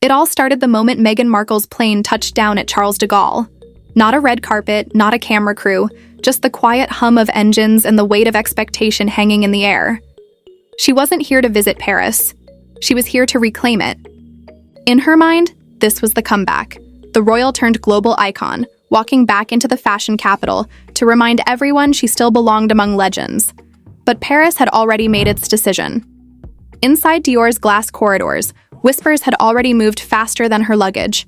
It all started the moment Meghan Markle's plane touched down at Charles de Gaulle. Not a red carpet, not a camera crew, just the quiet hum of engines and the weight of expectation hanging in the air. She wasn't here to visit Paris. She was here to reclaim it. In her mind, this was the comeback. The royal-turned global icon, walking back into the fashion capital to remind everyone she still belonged among legends. But Paris had already made its decision. Inside Dior's glass corridors, whispers had already moved faster than her luggage.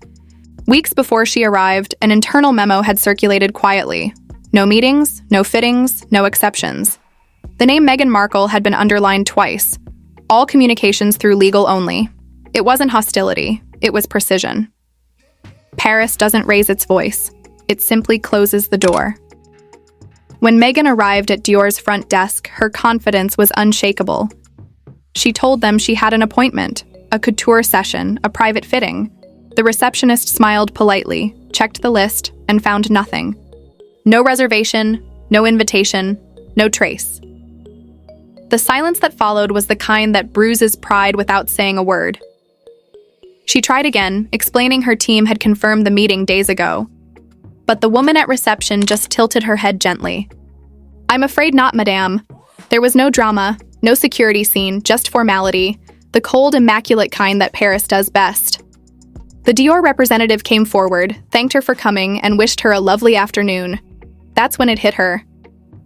Weeks before she arrived, an internal memo had circulated quietly. No meetings, no fittings, no exceptions. The name Meghan Markle had been underlined twice. All communications through legal only. It wasn't hostility, it was precision. Paris doesn't raise its voice. It simply closes the door. When Meghan arrived at Dior's front desk, her confidence was unshakable. She told them she had an appointment, a couture session, a private fitting. The receptionist smiled politely, checked the list, and found nothing. No reservation, no invitation, no trace. The silence that followed was the kind that bruises pride without saying a word. She tried again, explaining her team had confirmed the meeting days ago. But the woman at reception just tilted her head gently. "I'm afraid not, madame. There was no drama, no security scene, just formality, the cold, immaculate kind that Paris does best." The Dior representative came forward, thanked her for coming, and wished her a lovely afternoon. That's when it hit her.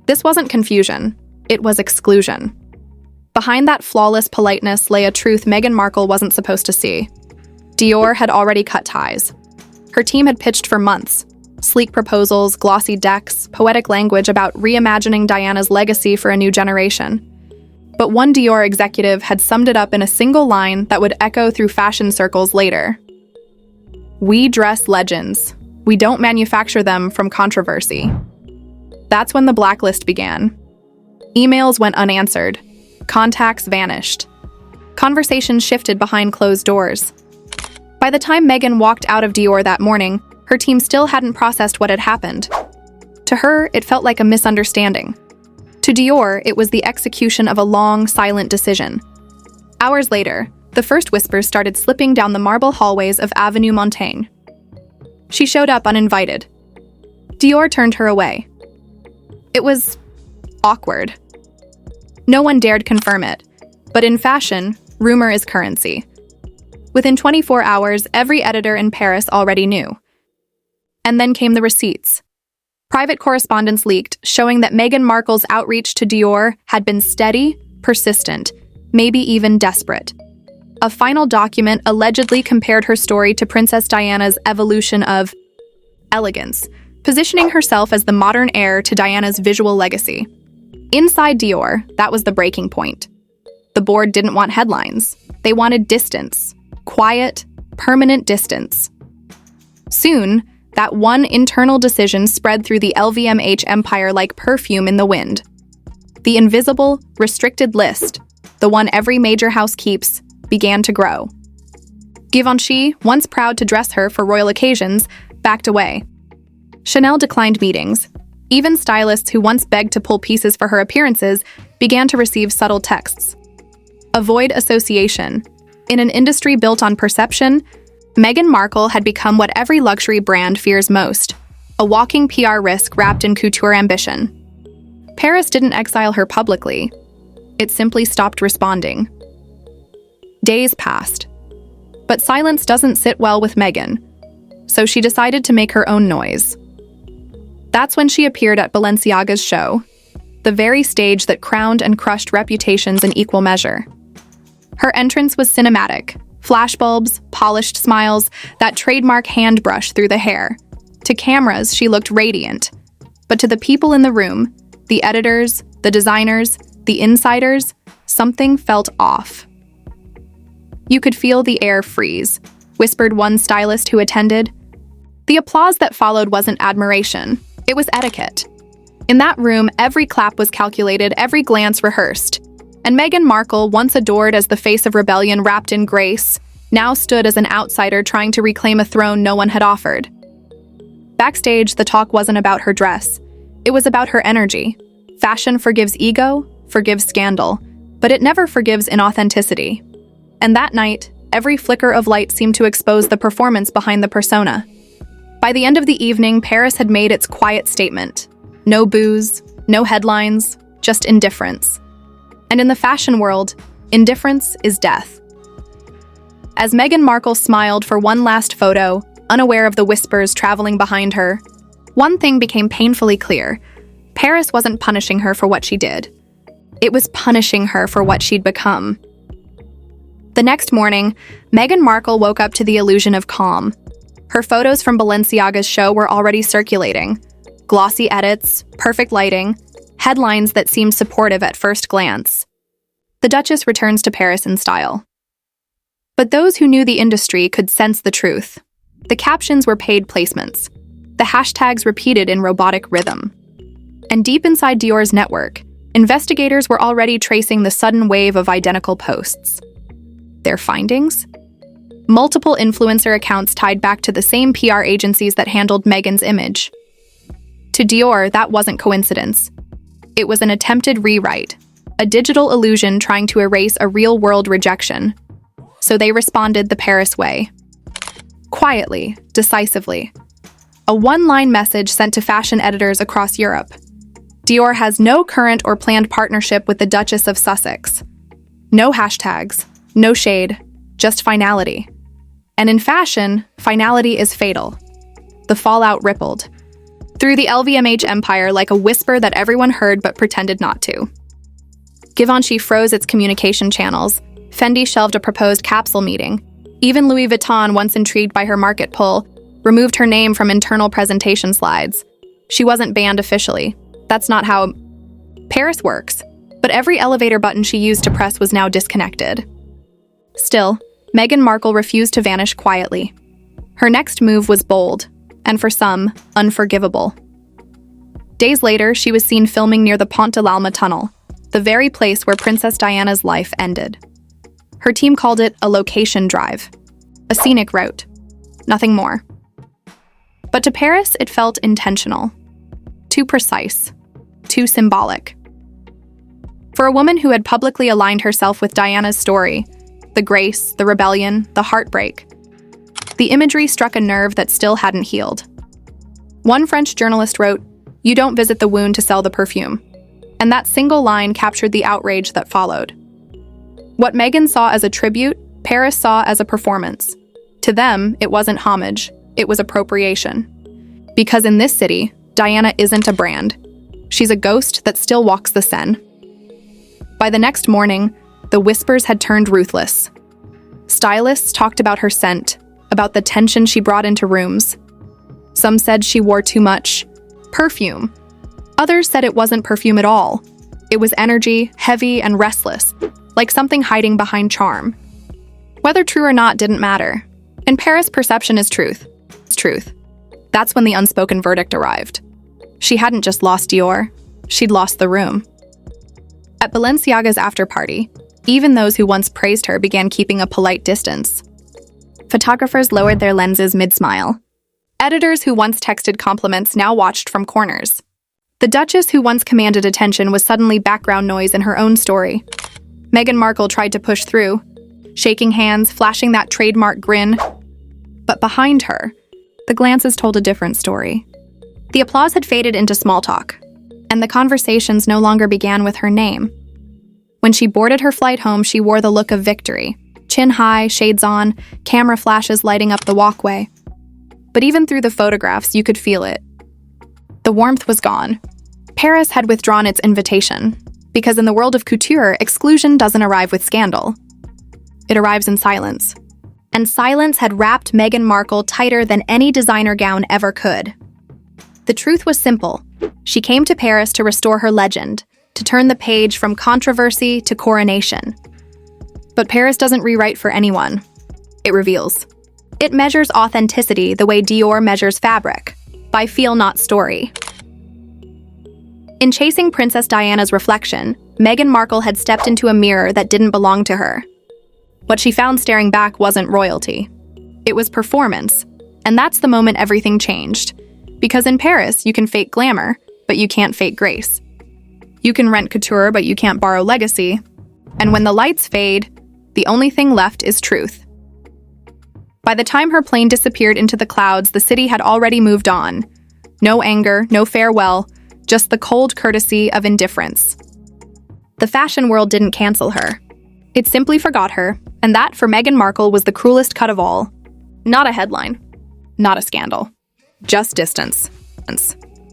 This wasn't confusion. It was exclusion. Behind that flawless politeness lay a truth Meghan Markle wasn't supposed to see. Dior had already cut ties. Her team had pitched for months. Sleek proposals, glossy decks, poetic language about reimagining Diana's legacy for a new generation. But one Dior executive had summed it up in a single line that would echo through fashion circles later. "We dress legends. We don't manufacture them from controversy." That's when the blacklist began. Emails went unanswered. Contacts vanished. Conversations shifted behind closed doors. By the time Meghan walked out of Dior that morning, her team still hadn't processed what had happened. To her, it felt like a misunderstanding. To Dior, it was the execution of a long, silent decision. Hours later, the first whispers started slipping down the marble hallways of Avenue Montaigne. She showed up uninvited. Dior turned her away. It was awkward. No one dared confirm it, but in fashion, rumor is currency. Within 24 hours, every editor in Paris already knew. And then came the receipts. Private correspondence leaked, showing that Meghan Markle's outreach to Dior had been steady, persistent, maybe even desperate. A final document allegedly compared her story to Princess Diana's evolution of elegance, positioning herself as the modern heir to Diana's visual legacy. Inside Dior, that was the breaking point. The board didn't want headlines. They wanted distance. Quiet, permanent distance. Soon, that one internal decision spread through the LVMH empire like perfume in the wind. The invisible, restricted list, the one every major house keeps, began to grow. Givenchy, once proud to dress her for royal occasions, backed away. Chanel declined meetings. Even stylists who once begged to pull pieces for her appearances began to receive subtle texts. Avoid association. In an industry built on perception, Meghan Markle had become what every luxury brand fears most, a walking PR risk wrapped in couture ambition. Paris didn't exile her publicly. It simply stopped responding. Days passed. But silence doesn't sit well with Meghan, so she decided to make her own noise. That's when she appeared at Balenciaga's show, the very stage that crowned and crushed reputations in equal measure. Her entrance was cinematic. Flashbulbs, polished smiles, that trademark hand brush through the hair. To cameras, she looked radiant. But to the people in the room, the editors, the designers, the insiders, something felt off. "You could feel the air freeze," whispered one stylist who attended. The applause that followed wasn't admiration. It was etiquette. In that room, every clap was calculated, every glance rehearsed. And Meghan Markle, once adored as the face of rebellion wrapped in grace, now stood as an outsider trying to reclaim a throne no one had offered. Backstage, the talk wasn't about her dress. It was about her energy. Fashion forgives ego, forgives scandal, but it never forgives inauthenticity. And that night, Every flicker of light seemed to expose the performance behind the persona. By the end of the evening, Paris had made its quiet statement. No booze, no headlines, just indifference. And in the fashion world, indifference is death. As Meghan Markle smiled for one last photo, unaware of the whispers traveling behind her, one thing became painfully clear. Paris wasn't punishing her for what she did. It was punishing her for what she'd become. The next morning, Meghan Markle woke up to the illusion of calm. Her photos from Balenciaga's show were already circulating. Glossy edits, perfect lighting, headlines that seemed supportive at first glance. The Duchess returns to Paris in style. But those who knew the industry could sense the truth. The captions were paid placements. The hashtags repeated in robotic rhythm. And deep inside Dior's network, investigators were already tracing the sudden wave of identical posts. Their findings? Multiple influencer accounts tied back to the same PR agencies that handled Meghan's image. To Dior, that wasn't coincidence. It was an attempted rewrite, a digital illusion trying to erase a real-world rejection. So they responded the Paris way. Quietly, decisively. A one-line message sent to fashion editors across Europe. Dior has no current or planned partnership with the Duchess of Sussex. No hashtags, no shade, just finality. And in fashion, finality is fatal. The fallout rippled through the LVMH empire like a whisper that everyone heard but pretended not to. Givenchy froze its communication channels. Fendi shelved a proposed capsule meeting. Even Louis Vuitton, once intrigued by her market pull, removed her name from internal presentation slides. She wasn't banned officially. That's not how Paris works. But every elevator button she used to press was now disconnected. Still, Meghan Markle refused to vanish quietly. Her next move was bold, and for some, unforgivable. Days later, she was seen filming near the Pont de l'Alma tunnel, the very place where Princess Diana's life ended. Her team called it a location drive, a scenic route, nothing more. But to Paris, it felt intentional, too precise, too symbolic. For a woman who had publicly aligned herself with Diana's story, the grace, the rebellion, the heartbreak, the imagery struck a nerve that still hadn't healed. One French journalist wrote, "You don't visit the wound to sell the perfume." And that single line captured the outrage that followed. What Meghan saw as a tribute, Paris saw as a performance. To them, it wasn't homage, it was appropriation. Because in this city, Diana isn't a brand. She's a ghost that still walks the Seine. By the next morning, the whispers had turned ruthless. Stylists talked about her scent, about the tension she brought into rooms. Some said she wore too much perfume. Others said it wasn't perfume at all. It was energy, heavy and restless, like something hiding behind charm. Whether true or not didn't matter. In Paris, perception is truth. It's truth. That's when the unspoken verdict arrived. She hadn't just lost Dior, she'd lost the room. At Balenciaga's after-party, even those who once praised her began keeping a polite distance. Photographers lowered their lenses mid-smile. Editors who once texted compliments now watched from corners. The Duchess who once commanded attention was suddenly background noise in her own story. Meghan Markle tried to push through, shaking hands, flashing that trademark grin. But behind her, the glances told a different story. The applause had faded into small talk, and the conversations no longer began with her name. When she boarded her flight home, she wore the look of victory. Chin high, shades on, camera flashes lighting up the walkway. But even through the photographs, you could feel it. The warmth was gone. Paris had withdrawn its invitation, because in the world of couture, exclusion doesn't arrive with scandal. It arrives in silence. And silence had wrapped Meghan Markle tighter than any designer gown ever could. The truth was simple. She came to Paris to restore her legend, to turn the page from controversy to coronation. But Paris doesn't rewrite for anyone. It reveals. It measures authenticity the way Dior measures fabric, by feel not story. In chasing Princess Diana's reflection, Meghan Markle had stepped into a mirror that didn't belong to her. What she found staring back wasn't royalty. It was performance, and that's the moment everything changed. Because in Paris, you can fake glamour, but you can't fake grace. You can rent couture, but you can't borrow legacy. And when the lights fade, the only thing left is truth. By the time her plane disappeared into the clouds, the city had already moved on. No anger, no farewell, just the cold courtesy of indifference. The fashion world didn't cancel her. It simply forgot her, and that, for Meghan Markle, was the cruelest cut of all. Not a headline. Not a scandal. Just distance.